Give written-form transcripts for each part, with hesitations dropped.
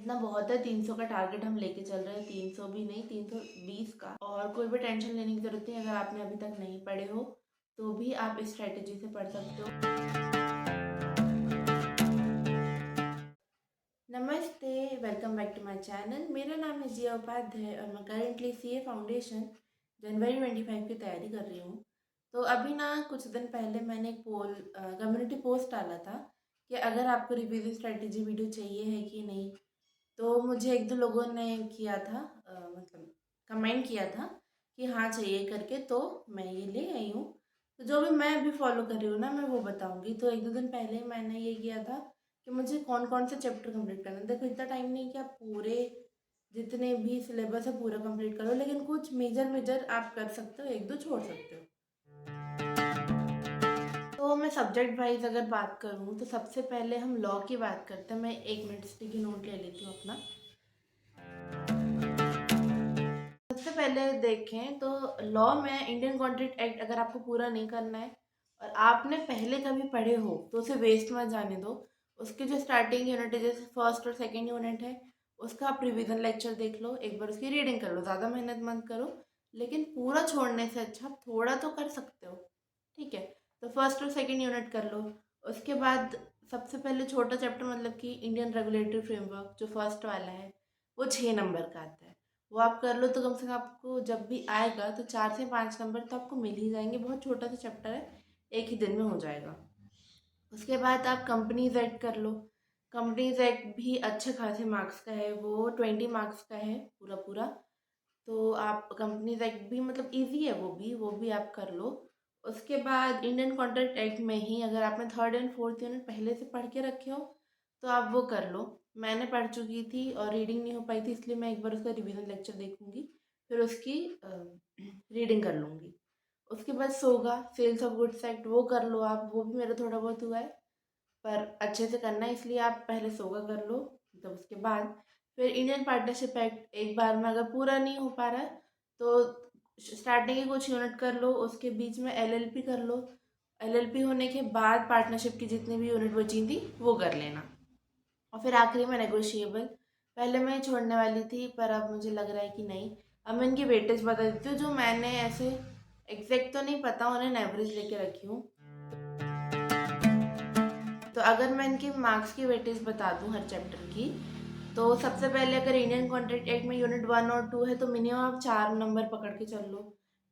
इतना बहुत है। 300 का टारगेट हम लेके चल रहे हैं, 300 भी नहीं, 320 का। और कोई भी टेंशन लेने की ज़रूरत नहीं। अगर आपने अभी तक नहीं पढ़े हो तो भी आप इस स्ट्रेटेजी से पढ़ सकते हो। नमस्ते, welcome back to my channel. मेरा नाम है जिया उपाध्याय और मैं करेंटली सीए फाउंडेशन जनवरी 25 की तैयारी कर रही हूँ। तो अभी ना कुछ दिन पहले मैंने एक कम्युनिटी पोस्ट डाला था कि अगर आपको रिवीजन स्ट्रेटेजी वीडियो चाहिए है कि नहीं। तो मुझे एक दो लोगों ने किया था, मतलब कमेंट किया था कि हाँ चाहिए करके, तो मैं ये ले आई हूँ। तो जो भी मैं अभी फॉलो कर रही हूँ ना, मैं वो बताऊँगी। तो एक दो दिन पहले मैंने ये किया था कि मुझे कौन कौन से चैप्टर कंप्लीट करना है। देखो इतना टाइम नहीं कि आप पूरे जितने भी सिलेबस है पूरा कंप्लीट करो, लेकिन कुछ मेजर मेजर आप कर सकते हो, एक दो छोड़ सकते हो। तो मैं सब्जेक्ट वाइज अगर बात करूँ तो सबसे पहले हम लॉ की बात करते हैं। मैं 1 मिनट स्टिकी नोट ले लेती हूँ अपना। सबसे पहले देखें तो लॉ में इंडियन कॉन्ट्रैक्ट एक्ट अगर आपको पूरा नहीं करना है और आपने पहले कभी पढ़े हो तो उसे वेस्ट मत जाने दो। उसके जो स्टार्टिंग यूनिट है, जैसे फर्स्ट और सेकंड यूनिट है, उसका आप रिवीजन लेक्चर देख लो, एक बार उसकी रीडिंग कर लो। ज़्यादा मेहनत मत करो, लेकिन पूरा छोड़ने से अच्छा आप थोड़ा तो कर सकते हो। ठीक है, तो फर्स्ट और सेकंड यूनिट कर लो। उसके बाद सबसे पहले छोटा चैप्टर, मतलब कि इंडियन रेगुलेटरी फ्रेमवर्क जो फर्स्ट वाला है, वो 6 नंबर का आता है। वो आप कर लो तो कम से कम आपको जब भी आएगा तो 4 से 5 नंबर तो आपको मिल ही जाएंगे। बहुत छोटा सा चैप्टर है, एक ही दिन में हो जाएगा। उसके बाद आप कंपनीज एक्ट कर लो। कंपनीज एक्ट भी अच्छे खासे मार्क्स का है, वो 20 मार्क्स का है पूरा पूरा। तो आप कंपनीज एक्ट भी, मतलब इजी है वो भी आप कर लो। उसके बाद इंडियन कॉन्ट्रैक्ट एक्ट में ही अगर आपने थर्ड एंड फोर्थ यूनिट पहले से पढ़ के रखे हो तो आप वो कर लो। मैंने पढ़ चुकी थी और रीडिंग नहीं हो पाई थी, इसलिए मैं एक बार उसका रिवीजन लेक्चर देखूंगी, फिर उसकी रीडिंग कर लूँगी। उसके बाद सोगा सेल्स ऑफ गुड्स एक्ट, वो कर लो आप। वो भी मेरा थोड़ा बहुत हुआ है, पर अच्छे से करना है, इसलिए आप पहले सोगा कर लो। मतलब उसके बाद फिर इंडियन पार्टनरशिप एक्ट एक बार में अगर पूरा नहीं हो पा रहा है तो स्टार्टिंग के कुछ यूनिट कर लो, उसके बीच में एलएलपी कर लो। एलएलपी होने के बाद पार्टनरशिप की जितनी भी यूनिट बची थी वो कर लेना। और फिर आखिरी में नेगोशिएबल। पहले मैं छोड़ने वाली थी पर अब मुझे लग रहा है कि नहीं। अब मैं इनकी वेटेज बता देती हूँ, जो मैंने ऐसे एग्जैक्ट तो नहीं पता, उन्हें एवरेज लेके रखी हूँ। तो अगर मैं इनके मार्क्स की वेटेज बता दूं हर चैप्टर की, तो सबसे पहले अगर इंडियन कॉन्ट्रैक्ट एक्ट में यूनिट 1 और 2 है तो मिनिमम आप 4 नंबर पकड़ के चल लो।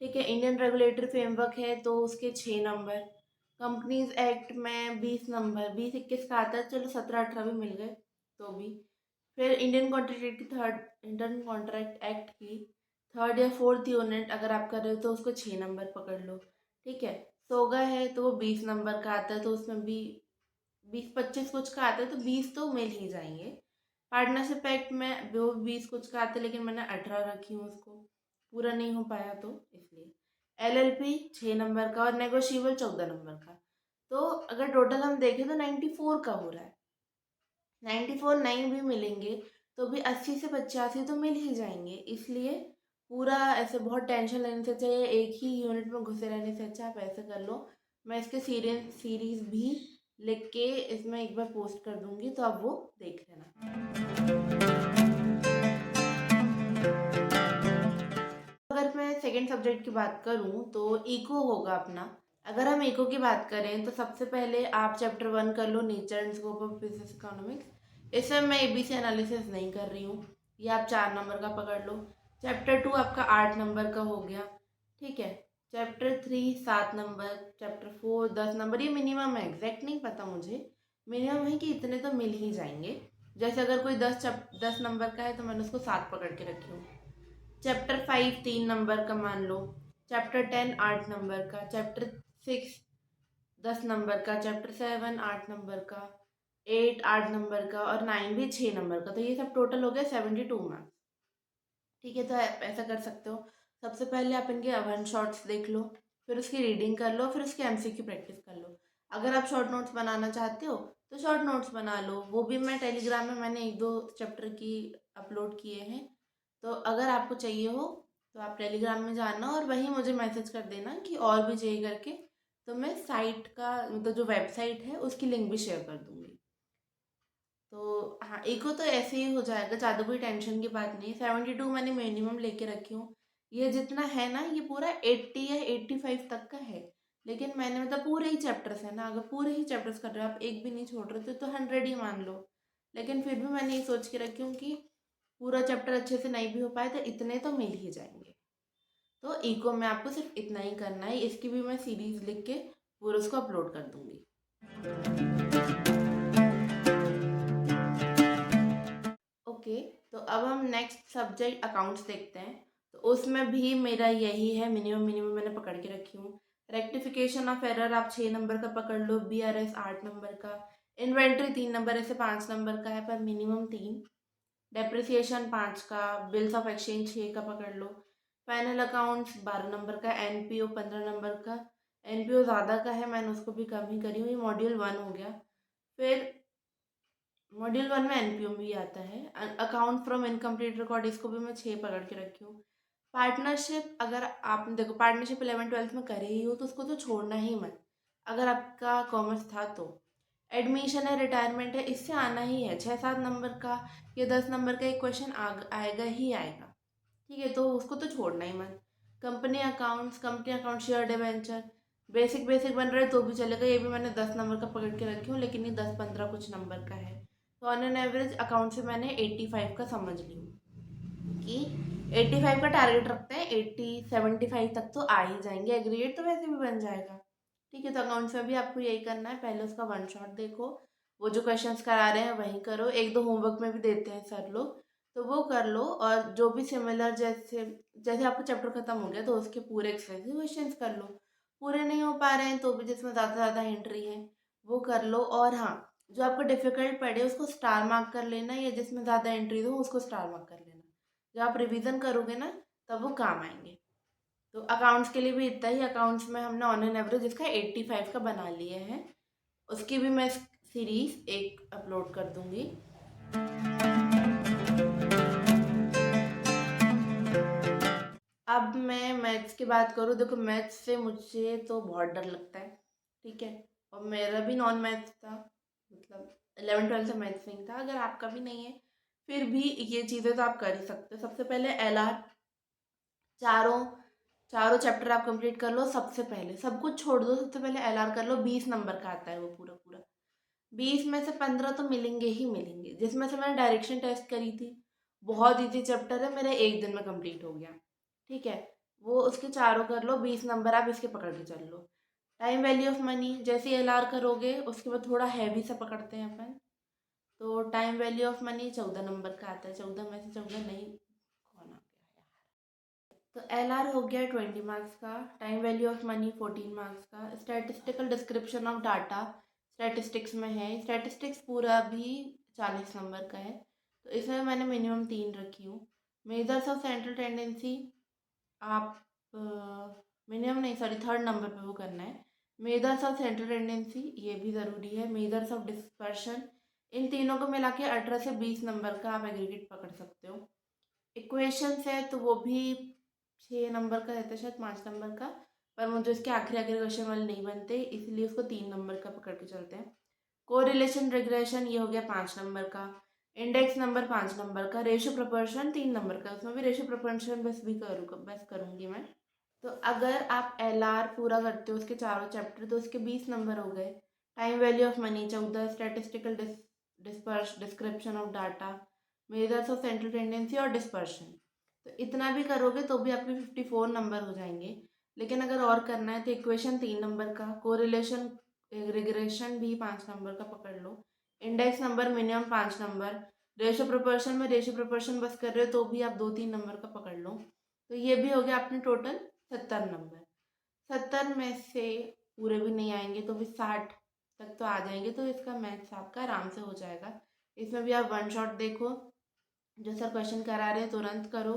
ठीक है, इंडियन रेगुलेटरी फ्रेमवर्क है तो उसके 6 नंबर। कंपनीज एक्ट में 20 नंबर, 20-21 का आता है, चलो 17-18 भी मिल गए तो भी। फिर इंडियन कॉन्ट्रैक्ट एक्ट की थर्ड या फोर्थ यूनिट अगर आप कर रहे हो तो उसको 6 नंबर पकड़ लो। ठीक है, सोगा है तो वो 20 नंबर का आता है, तो उसमें भी 20-25 कुछ का आता है, तो 20 तो मिल ही जाएंगे। पार्टनरशिप एक्ट में वो 20 कुछ का आता है, लेकिन मैंने 18 रखी हूँ, उसको पूरा नहीं हो पाया तो इसलिए। एलएलपी 6 नंबर का और नेगोशिएबल 14 नंबर का। तो अगर टोटल हम देखें तो 94 का हो रहा है। 94 नहीं भी मिलेंगे तो भी 80 से 85 तो मिल ही जाएंगे। इसलिए पूरा ऐसे बहुत टेंशन लेने से अच्छा, एक ही यूनिट में घुसे रहने से अच्छा आप ऐसे कर लो। मैं इसके सीरीज भी लिख के इसमें एक बार पोस्ट कर दूंगी, तो आप वो देख लेना। अगर मैं सेकेंड सब्जेक्ट की बात करूँ तो इको होगा अपना। अगर हम इको की बात करें तो सबसे पहले आप चैप्टर 1 कर लो, nature and scope of business economics. इसमें मैं एबीसी एनालिसिस नहीं कर रही हूँ, ये आप 4 नंबर का पकड़ लो। चैप्टर 2 आपका 8 नंबर का हो गया। ठीक है, चैप्टर 3 7 नंबर, चैप्टर 4 10 नंबर। ये मिनिमम है, एग्जैक्ट नहीं पता मुझे, मिनिमम है कि इतने तो मिल ही जाएंगे। जैसे अगर कोई 10 नंबर का है तो मैंने उसको 7 पकड़ के रखी हूँ। चैप्टर 5 3 नंबर का मान लो। चैप्टर 10 8 नंबर का। चैप्टर 6 10 नंबर का। चैप्टर 7 8 नंबर का। 8 8 नंबर का और 9 भी 6 नंबर का। तो ये सब टोटल हो गया 72 मार्क्स। ठीक है, तो आप ऐसा कर सकते हो। सबसे पहले आप इनके वन शॉट्स देख लो, फिर उसकी रीडिंग कर लो, फिर उसकी एमसीक्यू प्रैक्टिस कर लो। अगर आप शॉर्ट नोट्स बनाना चाहते हो तो शॉर्ट नोट्स बना लो, वो भी मैं टेलीग्राम में मैंने एक दो चैप्टर की अपलोड किए हैं। तो अगर आपको चाहिए हो तो आप टेलीग्राम में जाना और वहीं मुझे मैसेज कर देना कि और भी चाहिए करके, तो मैं साइट का, मतलब जो वेबसाइट है उसकी लिंक भी शेयर कर दूँगी। तो हाँ, इको तो ऐसे ही हो जाएगा, ज़्यादा कोई टेंशन की बात नहीं है। 72 मैंने मिनिमम लेके रखी हूँ। ये जितना है ना, ये पूरा 80 या 85 तक का है। लेकिन मैंने मतलब पूरे ही चैप्टर्स है ना, अगर पूरे ही चैप्टर्स कर रहे हो आप, एक भी नहीं छोड़ रहे तो 100 ही मान लो। लेकिन फिर भी मैंने ये सोच के रखी हूँ कि पूरा चैप्टर अच्छे से नहीं भी हो पाए तो इतने तो मिल ही जाएंगे। तो इको में आपको सिर्फ इतना ही करना है। इसकी भी मैं सीरीज लिख के पूरा उसको अपलोड कर दूंगी। ओके, तो अब हम नेक्स्ट सब्जेक्ट अकाउंट्स देखते हैं। तो उसमें भी मेरा यही है, मिनिमम मिनिमम मैंने पकड़ के रखी हूँ। रेक्टिफिकेशन ऑफ एरर आप 6 नंबर का पकड़ लो, BRS 8 नंबर का, इन्वेंट्री 3 नंबर ऐसे 5 नंबर का है पर मिनिमम 3, डेप्रिसिएशन 5 का, बिल्स ऑफ एक्सचेंज 6 का पकड़ लो, फाइनल अकाउंट्स 12 नंबर का, NPO 15 नंबर का। NPO ज़्यादा का है, मैंने उसको भी कम ही करी हुई, मॉड्यूल 1 हो गया। फिर मॉड्यूल 1 में NPO भी आता है, अकाउंट फ्रॉम इनकम्प्लीट रिकॉर्ड, इसको भी मैं 6 पकड़ के रखी हूँ। पार्टनरशिप, अगर आपने देखो पार्टनरशिप 11th-12th में करे ही हो तो उसको तो छोड़ना ही मत, अगर आपका कॉमर्स था तो। एडमिशन है, रिटायरमेंट है, इससे आना ही है, 6-7 नंबर का या 10 नंबर का एक क्वेश्चन आएगा ही आएगा। ठीक है, तो उसको तो छोड़ना ही मत। Company account, share debenture, basic basic बन रहे तो भी चलेगा, ये भी मैंने 10 नंबर का पकड़ के रखी हूँ, लेकिन ये 10-15 कुछ नंबर का है। तो ऑन एन एवरेज अकाउंट से मैंने 85 का समझ ली हूँ कि 85 का टारगेट रखते हैं, 80-75 तक तो आ ही जाएंगे, एग्रीगेट तो वैसे भी बन जाएगा। ठीक है, तो अकाउंट्स में भी आपको यही करना है, पहले उसका वन शॉट देखो, वो जो क्वेश्चंस करा रहे हैं वही करो, एक दो होमवर्क में भी देते हैं सर लोग, तो वो कर लो। और जो भी सिमिलर, जैसे जैसे आपका चैप्टर खत्म हो गया तो उसके पूरे एक्सरसाइज क्वेश्चंस कर लो। पूरे नहीं हो पा रहे हैं तो भी जिसमें ज़्यादा ज़्यादा एंट्री है वो कर लो। और हाँ, जो आपको डिफिकल्ट पड़े उसको स्टार मार्क कर लेना, या जिसमें ज़्यादा एंट्रीज हो उसको स्टार मार्क कर लेना। जब आप रिवीजन करोगे ना तब वो काम आएंगे। तो अकाउंट्स के लिए भी इतना ही। अकाउंट्स में हमने ऑन एन एवरेज इसका 85 का बना लिया है, उसकी भी मैं सीरीज एक अपलोड कर दूंगी। अब मैं मैथ्स की बात करूँ, देखो मैथ्स से मुझे तो बहुत डर लगता है। ठीक है, और मेरा भी नॉन मैथ्स था, मतलब 11th-12th में मैथ्स नहीं था। अगर आपका भी नहीं है फिर भी ये चीज़ें तो आप कर ही सकते हो। सबसे पहले LR, चारों चारों चैप्टर आप कंप्लीट कर लो। सबसे पहले सब कुछ छोड़ दो, सबसे पहले LR कर लो। 20 नंबर का आता है वो पूरा पूरा। 20 में से 15 तो मिलेंगे ही मिलेंगे, जिसमें से मैंने डायरेक्शन टेस्ट करी थी, बहुत ईजी चैप्टर है, मेरा एक दिन में कंप्लीट हो गया। ठीक है, वो उसके चारों कर लो, 20 नंबर आप इसके पकड़ के चल लो। टाइम वैल्यू ऑफ मनी, जैसे LR करोगे उसके बाद थोड़ा हैवी सा पकड़ते हैं अपन। तो time value of money 14 number का आता है, 14 में से 14 नहीं, कौन आ गया यार। तो LR हो गया 20 मार्क्स का, time value of money 14 marks का। Statistical description of data statistics में है, स्टैटिस्टिक्स पूरा भी 40 नंबर का है, तो इसमें मैंने मिनिमम 3 रखी हूँ। मेजर्स ऑफ सेंट्रल टेंडेंसी आप मिनिमम नहीं, सॉरी, 3rd नंबर पे वो करना है। मेजर्स ऑफ सेंट्रल टेंडेंसी ये भी ज़रूरी है। मेजर्स ऑफ डिस्पर्शन, इन तीनों को मिला के 18 से 20 नंबर का आप एग्रीगेट पकड़ सकते हो। इक्वेशंस है तो वो भी 6 नंबर का रहता है, शायद 5 नंबर का, पर मुझे इसके आखिरी आखिरी क्वेश्चन वाले नहीं बनते, इसलिए उसको 3 नंबर का पकड़ के चलते हैं। कोरिलेशन रिग्रेशन ये हो गया 5 नंबर का। इंडेक्स नंबर 5 नंबर का। रेशियो प्रोपोर्शन 3 नंबर का, उसमें भी रेशियो प्रोपोर्शन बस करूँगी मैं। तो अगर आप LR पूरा करते हो उसके चारों चैप्टर तो उसके 20 नंबर हो गए। Time value of money 14, statistical disperse description of data, measures of central tendency और डिस्पर्शन, तो इतना भी करोगे तो भी आपके 54 नंबर हो जाएंगे। लेकिन अगर और करना है तो इक्वेशन 3 नंबर का, कोरिलेशन रिग्रेशन भी 5 नंबर का पकड़ लो, index number minimum 5 number, ratio proportion में रेशियो प्रोपोर्शन बस कर रहे हो तो भी आप 2-3 नंबर का पकड़ लो। तो ये भी हो गया अपने टोटल 70 नंबर। 70 में से पूरे भी नहीं आएंगे तो भी 60 तक तो आ जाएंगे, तो इसका मैथ्स आपका आराम से हो जाएगा। इसमें भी आप वन शॉट देखो, जो सर क्वेश्चन करा रहे हैं तुरंत करो।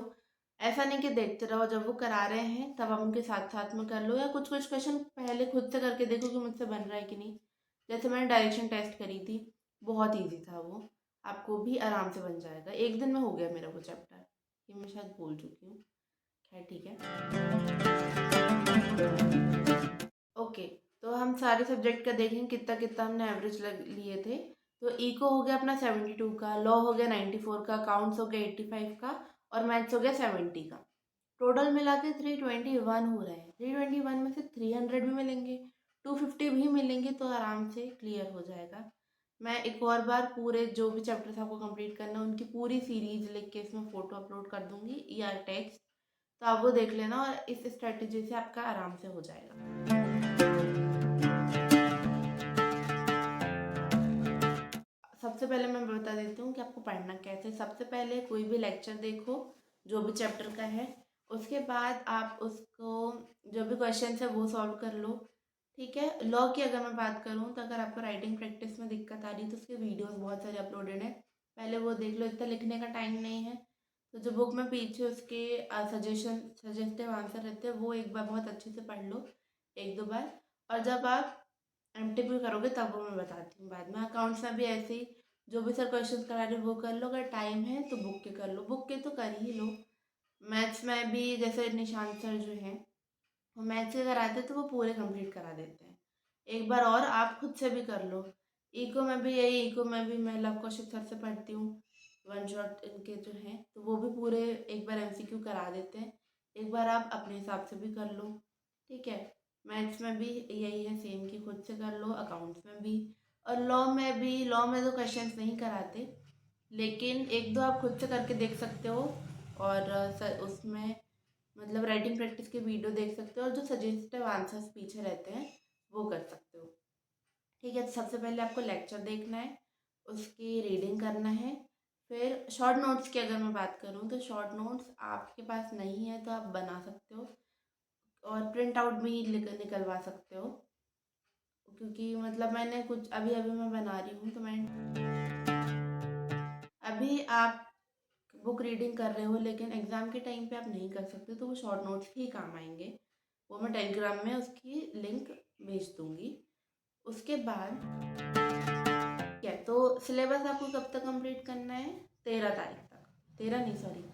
ऐसा नहीं कि देखते रहो, जब वो करा रहे हैं तब आप उनके साथ साथ में कर लो, या कुछ कुछ क्वेश्चन पहले खुद से करके देखो कि मुझसे बन रहा है कि नहीं। जैसे मैंने डायरेक्शन टेस्ट करी थी, बहुत ईजी था वो, आपको भी आराम से बन जाएगा। एक दिन में हो गया मेरा वो चैप्टर, ये मैं शायद बोल चुकी हूँ। खैर ठीक है। ओके, तो हम सारे सब्जेक्ट का देखें कितना कितना हमने एवरेज लिए थे। तो इको हो गया अपना 72 का, लॉ हो गया 94 का, अकाउंट्स हो गया 85 का और मैथ्स हो गया 70 का। टोटल मिला के 321 हो रहे हैं। 321 में से 300 भी मिलेंगे, 250 भी मिलेंगे तो आराम से क्लियर हो जाएगा। मैं एक और बार पूरे जो भी चैप्टर्स आपको कंप्लीट करना है उनकी पूरी सीरीज लिख के इसमें फ़ोटो अपलोड कर दूंगी या टेक्स्ट, तो आप वो देख लेना और इस स्ट्रेटजी से आपका आराम से हो जाएगा। सबसे पहले मैं बता देती हूँ कि आपको पढ़ना कैसे। सबसे पहले कोई भी लेक्चर देखो जो भी चैप्टर का है, उसके बाद आप उसको जो भी क्वेश्चन है वो सॉल्व कर लो। ठीक है। लॉ की अगर मैं बात करूँ तो अगर आपको राइटिंग प्रैक्टिस में दिक्कत आ रही है तो उसके वीडियोस बहुत सारे अपलोडेड हैं, पहले वो देख लो। इतना लिखने का टाइम नहीं है तो जो बुक में पीछे उसके सजेस्टिव आंसर रहते हैं वो एक बार बहुत अच्छे से पढ़ लो, एक दो बार। और जब आप एमटीपी करोगे तब वो मैं बताती हूँ बाद में। अकाउंट्स में भी ऐसे ही जो भी सर क्वेश्चन करा रहे वो कर लो, अगर टाइम है तो बुक के कर लो, बुक के तो कर ही लो। मैथ्स में भी जैसे निशांत सर जो हैं वो मैथ्स के कराते तो वो पूरे कंप्लीट करा देते हैं। एक बार और आप खुद से भी कर लो। इको में भी यही, इको में भी मैं लव कौशिक सर से पढ़ती हूँ, वन शॉट इनके जो हैं तो वो भी पूरे एक बार एमसीक्यू करा देते हैं। एक बार आप अपने हिसाब से भी कर लो। ठीक है। मैथ्स में भी यही है सेम कि खुद से कर लो, अकाउंट्स में भी। और लॉ में तो क्वेश्चंस नहीं कराते, लेकिन एक दो आप खुद से करके देख सकते हो। और उसमें मतलब राइटिंग प्रैक्टिस के वीडियो देख सकते हो और जो सजेस्टिव आंसर्स पीछे रहते हैं वो कर सकते हो। ठीक है। तो सबसे पहले आपको लेक्चर देखना है, उसकी रीडिंग करना है। फिर शॉर्ट नोट्स की अगर मैं बात करूँ तो शॉर्ट नोट्स आपके पास नहीं है तो आप बना सकते हो और प्रिंट आउट भी निकलवा सकते हो। क्योंकि मतलब मैंने कुछ अभी अभी मैं बना रही हूँ तो मैं अभी आप बुक रीडिंग कर रहे हो लेकिन एग्ज़ाम के टाइम पे आप नहीं कर सकते तो वो शॉर्ट नोट्स ही काम आएंगे। वो मैं टेलीग्राम में उसकी लिंक भेज दूँगी। उसके बाद क्या, तो सिलेबस आपको कब तक कंप्लीट करना है? 13 तारीख तक। 13 नहीं, सॉरी,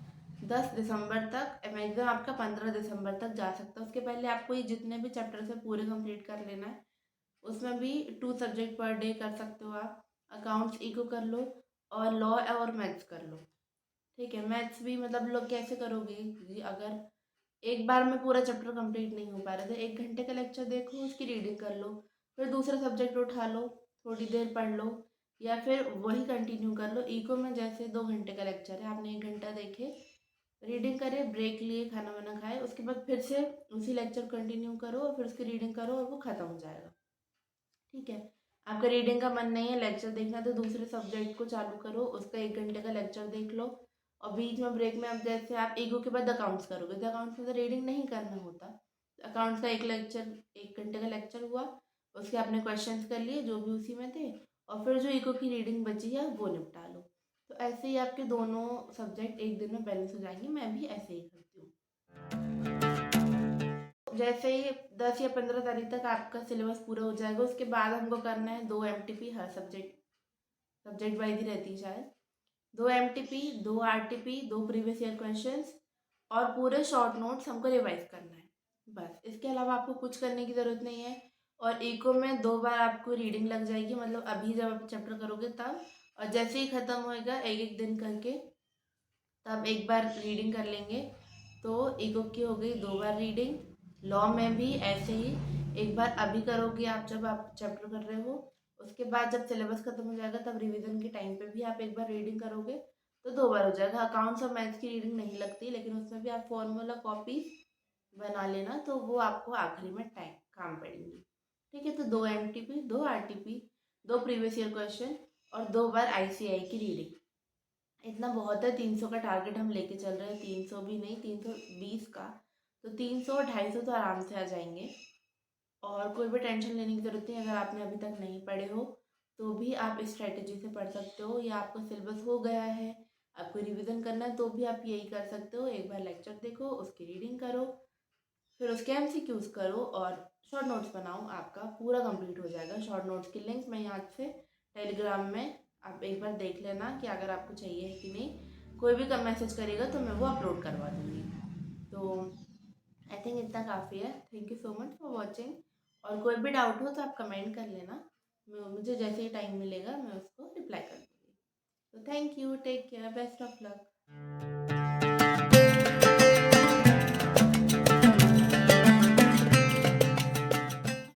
10 दिसंबर तक। एग्ज़ाम आपका 15 दिसंबर तक जा सकता है। उसके पहले आपको ये जितने भी चैप्टर्स है पूरे कंप्लीट कर लेना है। उसमें भी 2 सब्जेक्ट पर डे कर सकते हो आप। अकाउंट्स इको कर लो और लॉ और मैथ्स कर लो। ठीक है। मैथ्स भी मतलब लोग कैसे करोगे कि अगर एक बार में पूरा चैप्टर कंप्लीट नहीं हो पा रहा था, 1 घंटे का लेक्चर देखो, उसकी रीडिंग कर लो, फिर दूसरा सब्जेक्ट उठा लो, थोड़ी देर पढ़ लो, या फिर वही कंटिन्यू कर लो। इको में जैसे 2 घंटे का लेक्चर है, आपने 1 घंटा देखे, रीडिंग करे, ब्रेक लिए, खाना वाना खाए, उसके बाद फिर से उसी लेक्चर कंटिन्यू करो और फिर उसकी रीडिंग करो और वो ख़त्म हो जाएगा। ठीक है। आपका रीडिंग का मन नहीं है, लेक्चर देखना, तो दूसरे सब्जेक्ट को चालू करो, उसका 1 घंटे का लेक्चर देख लो और बीच में ब्रेक में अब जैसे आप ईगो के बाद अकाउंट्स करोगे तो अकाउंट्स में तो रीडिंग नहीं करना होता। अकाउंट्स का एक लेक्चर, 1 घंटे का लेक्चर हुआ, उसके आपने क्वेश्चंस कर लिए जो भी उसी में थे और फिर जो इको की रीडिंग बची है वो निपटा लो। तो ऐसे ही आपके दोनों सब्जेक्ट एक दिन में बैलेंस हो जाएंगे। मैं भी ऐसे ही करती हूँ। जैसे ही 10 या 15 तारीख तक आपका सिलेबस पूरा हो जाएगा उसके बाद हमको करना है 2 एमटीपी हर सब्जेक्ट, सब्जेक्ट वाइज ही रहती है शायद। 2 MTP, 2 RTP, 2 previous year questions और पूरे शॉर्ट नोट्स हमको रिवाइज करना है। बस इसके अलावा आपको कुछ करने की ज़रूरत नहीं है। और इको में 2 बार आपको रीडिंग लग जाएगी, मतलब अभी जब आप चैप्टर करोगे तब, और जैसे ही ख़त्म होएगा एक एक दिन करके तब एक बार रीडिंग कर लेंगे। तो इको की हो गई 2 बार रीडिंग। लॉ में भी ऐसे ही एक बार अभी करोगे आप जब आप चैप्टर कर रहे हो, उसके बाद जब सिलेबस खत्म हो जाएगा तब रिवीजन के टाइम पे भी आप एक बार रीडिंग करोगे तो 2 बार हो जाएगा। अकाउंट्स और मैथ्स की रीडिंग नहीं लगती लेकिन उसमें भी आप फॉर्मूला कॉपी बना लेना तो वो आपको आखिरी में टाइम काम पड़ेंगी। ठीक है। तो 2 MTP, 2 RTP, 2 previous year question और 2 बार आईसीआई की रीडिंग, इतना बहुत है। 300 का टारगेट हम लेके चल रहे हैं, 300 भी नहीं, 320 का। तो 300 250 तो आराम से आ जाएंगे और कोई भी टेंशन लेने की ज़रूरत नहीं। अगर आपने अभी तक नहीं पढ़े हो तो भी आप इस स्ट्रेटजी से पढ़ सकते हो, या आपका सिलेबस हो गया है, आपको रिवीजन करना है तो भी आप यही कर सकते हो। एक बार लेक्चर देखो, उसकी रीडिंग करो, फिर उसके एमसीक्यूज करो और शॉर्ट नोट्स बनाओ, आपका पूरा कंप्लीट हो जाएगा। शॉर्ट नोट्स की लिंक मैं यहाँ से टेलीग्राम में आप एक बार देख लेना कि अगर आपको चाहिए है कि नहीं। कोई भी कम मैसेज करेगा तो मैं वो अपलोड करवा दूँगी। तो आई थिंक इतना काफ़ी है। Thank you so much for watching. और कोई भी डाउट हो तो आप कमेंट कर लेना, मुझे जैसे ही टाइम मिलेगा मैं उसको रिप्लाई कर दूँगी। तो thank you, take care, best of luck.